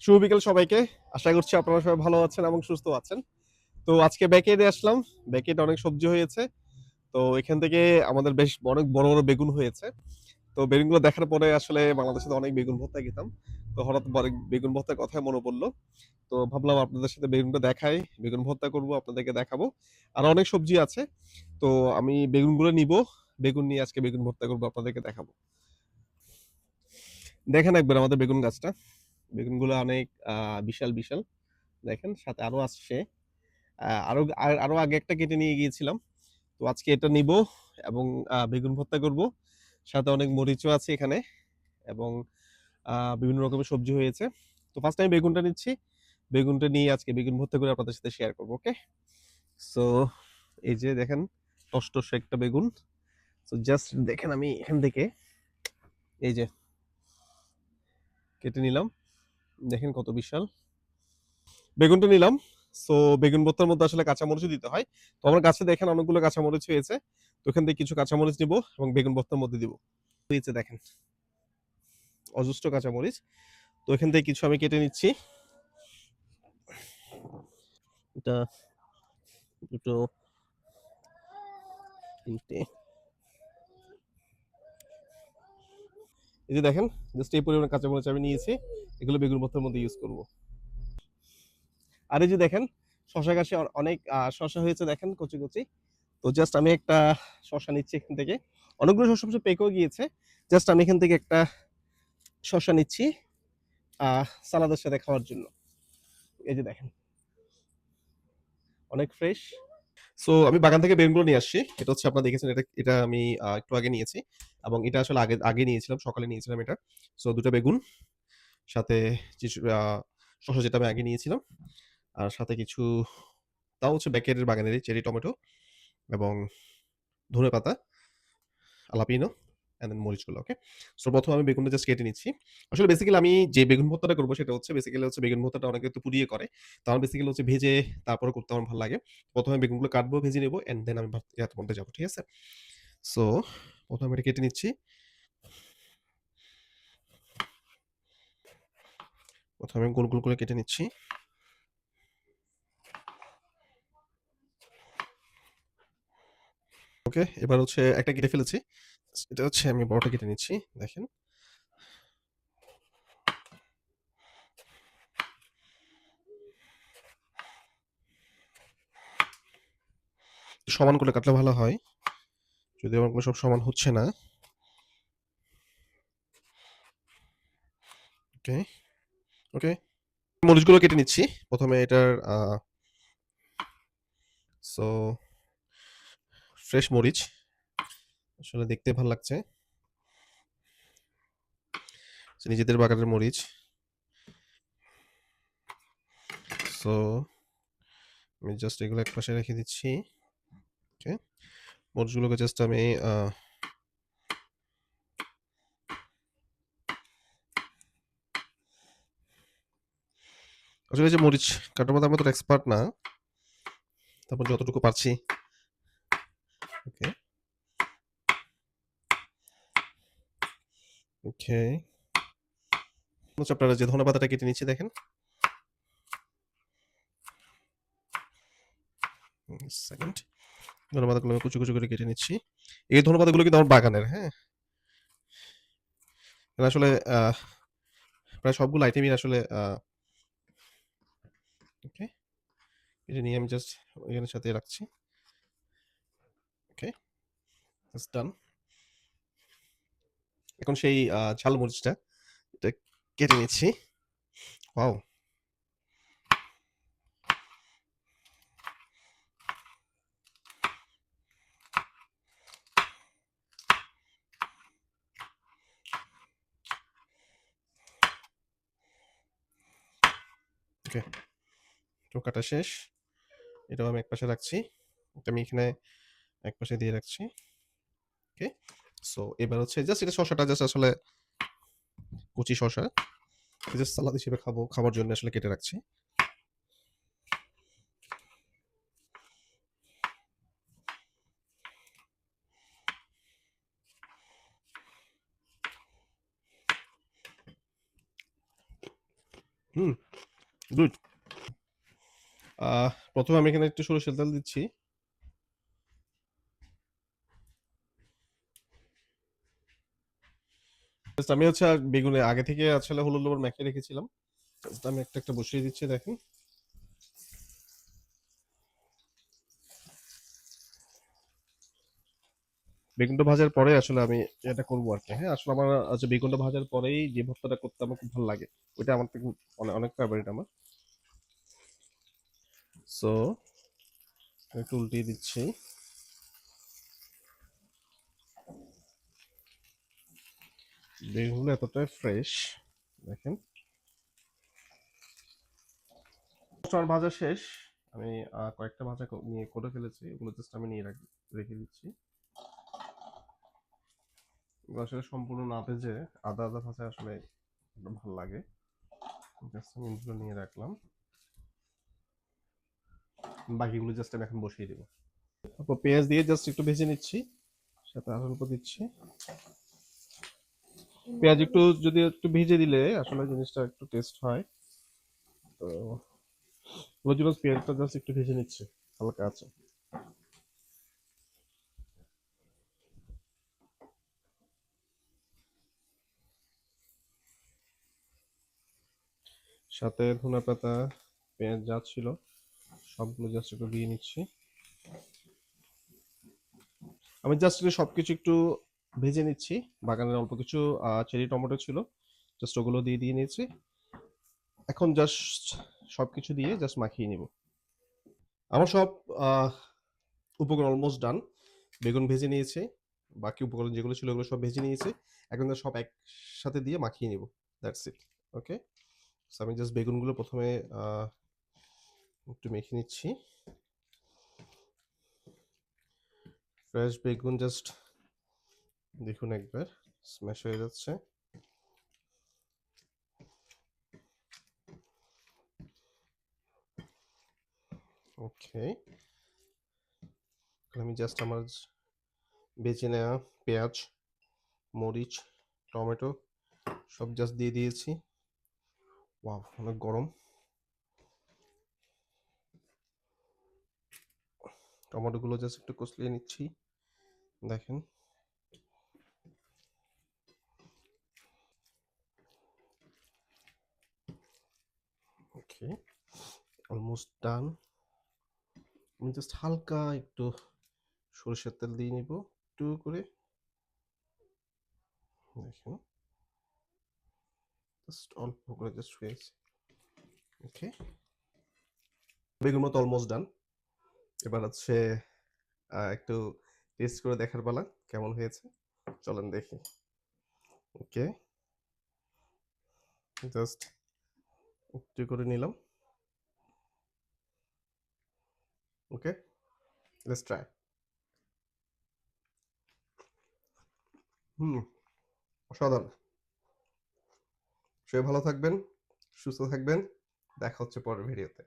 শুভ বিকেল সবাইকে। আশা করছি আপনারা সবাই ভালো আছেন এবং সুস্থ আছেন। তো আজকে ব্যাকইয়ার্ডে আসলাম। ব্যাকইয়ার্ডে অনেক সবজি হয়েছে। তো এখান থেকে আমাদের বেশ অনেক বড়, বড় বেগুন হয়েছে। তো বেগুনগুলো দেখার পরে আসলে বাংলাদেশে তো অনেক বেগুন ভর্তা খেতাম। তো হঠাৎ বেগুন ভর্তার কথাই মনে পড়লো। তো ভাবলাম আপনাদের সাথে বেগুনটা দেখাই, বেগুন ভর্তা করব, আপনাদেরকে দেখাবো। আরো অনেক সবজি আছে। তো আমি বেগুনগুলো নিবো। বেগুন নিয়ে আজকে বেগুন ভর্তা করব, আপনাদেরকে দেখাবো। দেখেন একবার আমাদের বেগুন গাছটা। বেগুনগুলো অনেক বিশাল, বিশাল। দেখেন সাথে আরো আসছে। আরো আগে একটা কেটে নিয়ে গিয়েছিলাম। তো আজকে এটা নিবো এবং বেগুন ভর্তা করব। সাথে অনেক মরিচও আছে এখানে এবং বিভিন্ন রকমের সবজি হয়েছে। তো ফার্স্ট আমি বেগুনটা নিচ্ছি। বেগুনটা নিয়ে আজকে বেগুন ভর্তা করে আপনাদের সাথে শেয়ার করব। ওকে? সো এই যে দেখেন টসটসে একটা বেগুন। সো জাস্ট দেখেন আমি এখান থেকে এই যে কেটে নিলাম। দেখেন কত বিশাল। বেগুনটা নিলাম। সো বেগুন ভর্তার মধ্যে আসলে কাঁচামরিচও দিতে হয়। তো আমার গাছে দেখেন অনেকগুলো কাঁচামরিচ হয়েছে। তো ওখান থেকে কিছু কাঁচামরিচ নিব এবং বেগুন ভর্তার মধ্যে দিব। হয়েছে দেখেন অজস্র কাঁচামরিচ। তো এখান থেকে কিছু আমি কেটে নিচ্ছি। এটা দুটো, তিনটে। এই যে দেখেন জাস্ট এই পরিমাণ কাঁচামরিচ আমি নিয়েছি। এগুলো বেগুন ভর্তার মধ্যে ইউজ করব। আর এই যে দেখেন শশা গাছে অনেক শশা হয়েছে দেখেন কচি কচি। তো জাস্ট আমি একটা শশা নিচ্ছি এখান থেকে। অনেকগুলো শশা অবশ্য পেকেও গিয়েছে। জাস্ট আমি এখান থেকে একটা শশা নিচ্ছি সালাদের সাথে খাওয়ার জন্য। এই যে দেখেন অনেক ফ্রেশ। সো আমি বাগান থেকে বেগুনগুলো নিয়ে আসছি। এটা হচ্ছে আপনারা দেখেছেন, এটা এটা আমি একটু আগে নিয়েছি এবং এটা আসলে আগে আগে নিয়েছিলাম, সকালে নিয়েছিলাম এটা। সো ২ টা বেগুন, সাথে কিছু শসা যেটা আমি আগে নিয়েছিলাম। আর সাথে কিছু তাও হচ্ছে ব্যাকের বাগানেরই চেরি টমেটো এবং ধনেপাতা, আলাপিনো অ্যান্ড দেন মরিচগুলো। ওকে? সো ১ম আমি বেগুনটা জাস্ট কেটে নিচ্ছি। আসলে বেসিক্যালি আমি যে বেগুন ভর্তাটা করব সেটা হচ্ছে বেসিক্যালি হচ্ছে বেগুন ভর্তাটা অনেকে একটু পুড়িয়ে করে। তো আমার বেসিক্যালি হচ্ছে ভেজে তারপরে করতে আমার ভালো লাগে। ১ম এ বেগুনগুলো কাটবো, ভেজে নেব অ্যান্ড দেন আমি ইয়ার মধ্যে যাবো। ঠিক আছে? সো ১ম এটা কেটে নিচ্ছি। ১ম এ গোল, গোল করে কেটে নিচ্ছি। ওকে? এবার হচ্ছে একটা কেটে ফেলেছি। এটা হচ্ছে আমি বড়টা কেটে নিচ্ছি। দেখেন। সমান করে কাটলে ভালো হয়। যদিও আমার সব সমান হচ্ছে না। ওকে, ওকে। মরিচগুলো কেটে নিচ্ছি। ১ম এ এটার সো ফ্রেশ মরিচ। আসলে দেখতে ভাল লাগছে। নিজেদের বাগানের মরিচ। সো আমি জাস্ট এগুলো একপাশে রেখে দিচ্ছি। ওকে? মরিচগুলোকে জাস্ট আমি আসলে এই যে মরিচ কাটার মধ্যে আমি অতটা এক্সপার্ট না। তারপর যতটুকু পারছি। ওকে, ওকে। হচ্ছে আপনারা যে ধনেপাতাটা কেটে নিচ্ছি দেখেন। সেকেন্ড। ধনেপাতাগুলো আমি কুচি, কুচি করে কেটে নিচ্ছি। এই ধনেপাতাগুলো কিন্তু আমার বাগানের, হ্যাঁ? এরা আসলে প্রায় সবগুলো আইটেমই আসলে ওকে? এটা নিয়ে আমি জাস্ট এখানের সাথে রাখছি। ওকে? It's done. এখন সেই ঝাল মরিচটা এটা কেটে নিচ্ছি। ওয়াও! ওকে, তো কাটা শেষ। এটাও আমি একপাশে রাখছি। এটা আমি এখানে একপাশে দিয়ে রাখছি। ওকে? সো এবার হচ্ছে জাস্ট এটা শসাটা জাস্ট আসলে কচি শসা। জাস্ট সালাদ হিসেবে খাবার জন্য আসলে কেটে রাখছি। হুম, গুড। প্রথমে আমি এখানে একটু সরিষার তেল দিচ্ছি। জাস্ট আমি হচ্ছে বেগুনে আগে থেকে আসলে হলুদ লবণ মেখে রেখেছিলাম। জাস্ট আমি একটা একটা বসিয়ে দিচ্ছি, দেখেন। বেগুনটা ভাজার পরে আসলে আমি এটা করবো আর কি। হ্যাঁ, আসলে আমার আচ্ছা বেগুনটা ভাজার পরেই যে ভর্তাটা করতে আমার খুব ভালো লাগে, ওইটা আমার থেকে অনেক অনেক ফেভারিট আমার। সো একটু উল্টিয়ে দিচ্ছি। বেগুনগুলো এতটাই ফ্রেশ, দেখেন। আমার ভাজা শেষ। আমি কয়েকটা ভাজা নিয়ে করে ফেলেছি, ওগুলো জাস্ট আমি নিয়ে রেখে দিচ্ছি। এগুলো আসলে সম্পূর্ণ না ভেজে আদা আদা ভাজা আসলে ভালো লাগে। জাস্ট আমি এগুলো নিয়ে রাখলাম, বাকিগুলো জাস্ট আমি এখন বসিয়ে দেবো। তারপর পেঁয়াজ দিয়ে জাস্ট একটু ভেজে নিচ্ছি, সাথে আলু অল্প দিচ্ছি। পেঁয়াজ একটু যদি একটু ভেজে দিলে আসলে জিনিসটা একটু টেস্ট হয়। তো ওই জন্য পেঁয়াজটা জাস্ট একটু ভেজে নিচ্ছি হালকা আছে। সাথে ধনে পাতা, পেঁয়াজ যা ছিল সবগুলো জাস্ট একটু দিয়ে নিচ্ছি। আমি জাস্ট সবকিছু একটু ভেজে নিচ্ছি। বাগানের অল্প কিছু চেরি টমেটো ছিল, জাস্ট ওগুলো দিয়ে দিয়ে নিয়েছি। এখন জাস্ট সবকিছু দিয়ে জাস্ট মাখিয়ে নিব। আমার সব আহ, উপকরণ অলমোস্ট ডান। বেগুন ভেজে নিয়েছি, বাকি উপকরণ যেগুলো ছিল ওগুলো সব ভেজে নিয়েছি। এখন জাস্ট সব একসাথে দিয়ে মাখিয়ে নিব, দ্যাটস ইট। ওকে, আমি জাস্ট বেগুনগুলো প্রথমে একটু মেখে নিচ্ছি। ফ্রেশ বেগুন জাস্ট দেখুন একবার স্ম্যাশ হয়ে যাচ্ছে। ওকে, আমি জাস্ট আমার বেছে নেওয়া পেঁয়াজ, মরিচ, টমেটো সব জাস্ট দিয়ে দিয়েছি। ওয়াও, অনেক গরম। টমেটোগুলো জাস্ট একটু কষলিয়ে নিচ্ছি, দেখেন। ওকে, অলমোস্ট ডান। আমি জাস্ট হালকা একটু সরষের তেল দিয়ে নিব একটু করে, দেখেন। জাস্ট অল্প করে জাস্ট হয়েছে। ওকে, বেগুন মতো অলমোস্ট ডান। এবার হচ্ছে একটু টেস্ট করে দেখার পালা কেমন হয়েছে, চলেন দেখি। ওকে, জাস্ট একটু করে নিলাম। ওকে, লেটস ট্রাই। হুম, অসাধারণ। সবাই ভালো থাকবেন, সুস্থ থাকবেন। দেখা হচ্ছে পরের ভিডিওতে।